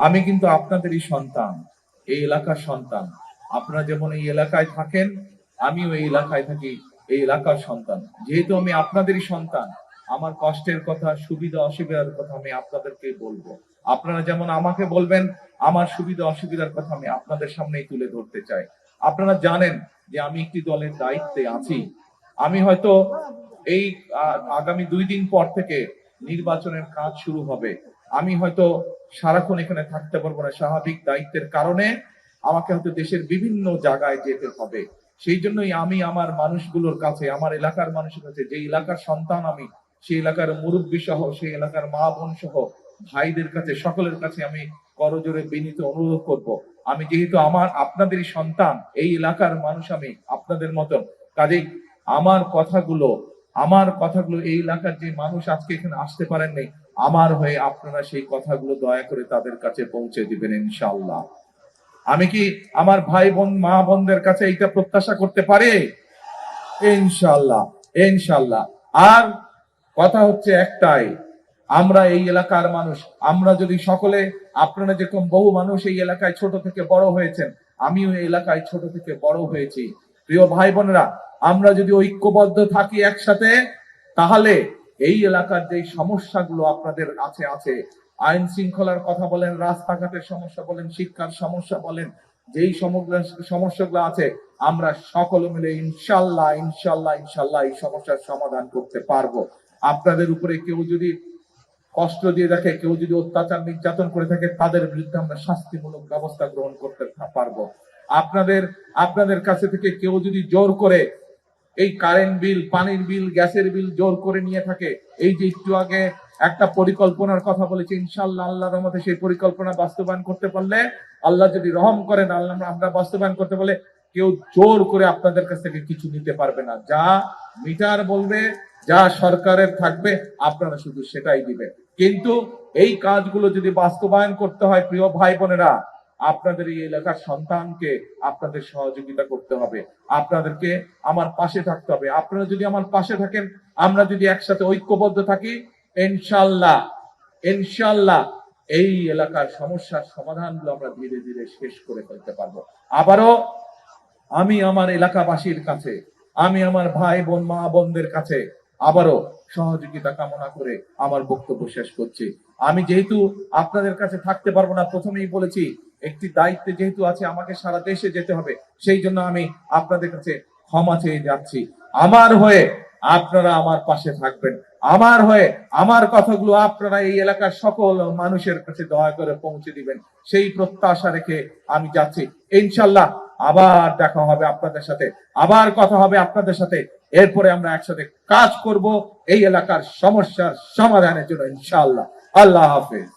আমি কিন্তু আপনাদেরই সন্তান, এই এলাকার সন্তান। আপনারা যেমন এই এলাকায় থাকেন, আমিও এই এলাকায় থাকি, এই এলাকার সন্তান। যেহেতু আমি আপনাদেরই সন্তান, আমার কষ্টের কথা, সুবিধা অসুবিধার কথা আমি আপনাদেরকে বলবো। আপনারা যেমন আমাকে বলবেন, আমার সুবিধা অসুবিধার কথা আমি আপনাদের সামনেই তুলে ধরতে চাই। আপনারা জানেন যে আমি একটি দলের দায়িত্বে আছি। আমি হয়তো এই আগামী 2 দিন পর থেকে নির্বাচনের কাজ শুরু হবে। আমি হয়তো সারাক্ষণ এখানে থাকতে পারবো না, স্বাভাবিক দায়িত্বের কারণে আমাকে হয়তো দেশের বিভিন্ন জায়গায় যেতে হবে। সেই জন্যই আমি আমার মানুষগুলোর কাছে, আমার এলাকার মানুষের কাছে, যে এলাকার সন্তান আমি, সেই এলাকার মুরব্বী সহ, সেই এলাকার মা বোন সহ ভাইদের কাছে, সকলের কাছে আমি করজোরে বিনীত অনুরোধ করব। আমি যেহেতু আপনাদেরই সন্তান, এই এলাকার মানুষ আমি আপনাদের মতন, কাজেই আমার কথাগুলো এই এলাকার যে মানুষ আজকে এখানে আসতে পারেননি, আমার হয়ে আপনারা সেই কথাগুলো দয়া করে তাদের কাছে পৌঁছে দিবেন ইনশাআল্লাহ। আমি কি আমার ভাই বোন মা বোনদের কাছে এইটা প্রত্যাশা করতে পারি? ইনশাআল্লাহ, ইনশাআল্লাহ। আর কথা হচ্ছে একটাই, আমরা এই এলাকার মানুষ, আমরা যদি সকলে, আপনারা যেরকম বহু মানুষ এই এলাকায় ছোট থেকে বড় হয়েছেন, আমিও এই এলাকায় ছোট থেকে বড় হয়েছি। প্রিয় ভাই বোনেরা, আমরা যদি ঐক্যবদ্ধ থাকি একসাথে, তাহলে এই এলাকার যে সমস্যাগুলো আপনাদের আছে, আইন শৃঙ্খলার কথা বলেন, রাস্তাঘাটের সমস্যা বলেন, শিক্ষার সমস্যা বলেন, যেই সমস্যাগুলো আছে, আমরা সকলে মিলে ইনশাল্লাহ ইনশাল্লাহ ইনশাল্লাহ এই সমস্যার সমাধান করতে পারবো। আপনাদের উপরে কেউ যদি কষ্ট দিয়ে থাকে, কেউ যদি অত্যাচার নির্যাতন করে থাকে, তাদের বিরুদ্ধে আমরা শাস্তিমূলক ব্যবস্থা গ্রহণ করতে পারবো। আপনাদের কাছে থেকে কেউ যদি জোর করে এই কারেন্ট বিল, পানির বিল, গ্যাসের বিল জোর করে নিয়ে থাকে, এই যে একটু আগে একটা পরিকল্পনার কথা বলেছি, ইনশাআল্লাহ আল্লাহর রহমতে সেই পরিকল্পনা বাস্তবায়ন করতে পারলে, আল্লাহ যদি রহম করেন, আল্লাহ আমরা বাস্তবায়ন করতে পারলে, কেউ জোর করে আপনাদের কাছ থেকে কিছু নিতে পারবে না। যা মিটার বলবে, যা সরকারের থাকবে, আপনারা শুধু সেটাই দিবেন। কিন্তু এই কাজগুলো যদি বাস্তবায়ন করতে হয়, প্রিয় ভাই বোনেরা, আপনাদের এই এলাকার সন্তানকে আপনাদের সহযোগিতা করতে হবে, আপনাদেরকে আমার পাশে থাকতে হবে। আপনারা যদি আমার পাশে থাকেন, আমরা যদি একসাথে ঐক্যবদ্ধ থাকি, ইনশাআল্লাহ ইনশাআল্লাহ এই এলাকার সমস্যার সমাধানগুলো আমরা ধীরে ধীরে শেষ করে ফেলতে পারবো। আবারও আমি আমার এলাকাবাসীর কাছে, আমি আমার ভাই বোন মা বোনদের কাছে আবারও সহযোগিতা কামনা করে আমার বক্তব্য শেষ করছি। আমি যেহেতু আপনাদের কাছে থাকতে পারবো না, প্রথমেই বলেছি, একটি দায়িত্বে যেহেতু আছে, আমাকে সারা দেশে যেতে হবে, সেই জন্য আমি আপনাদের কাছে ক্ষমা চেয়ে যাচ্ছি। আমার হয়ে আপনারা আমার পাশে থাকবেন, আমার হয়ে আমার কথাগুলো আপনারা এই এলাকার সকল মানুষের কাছে দয়া করে পৌঁছে দিবেন, সেই প্রত্যাশা রেখে আমি যাচ্ছি। ইনশাআল্লাহ আবার দেখা হবে আপনাদের সাথে, আবার কথা হবে আপনাদের সাথে। এরপরে আমরা একসাথে কাজ করব এই এলাকার সমস্যার সমাধানের জন্য ইনশাআল্লাহ। আল্লাহ হাফেজ।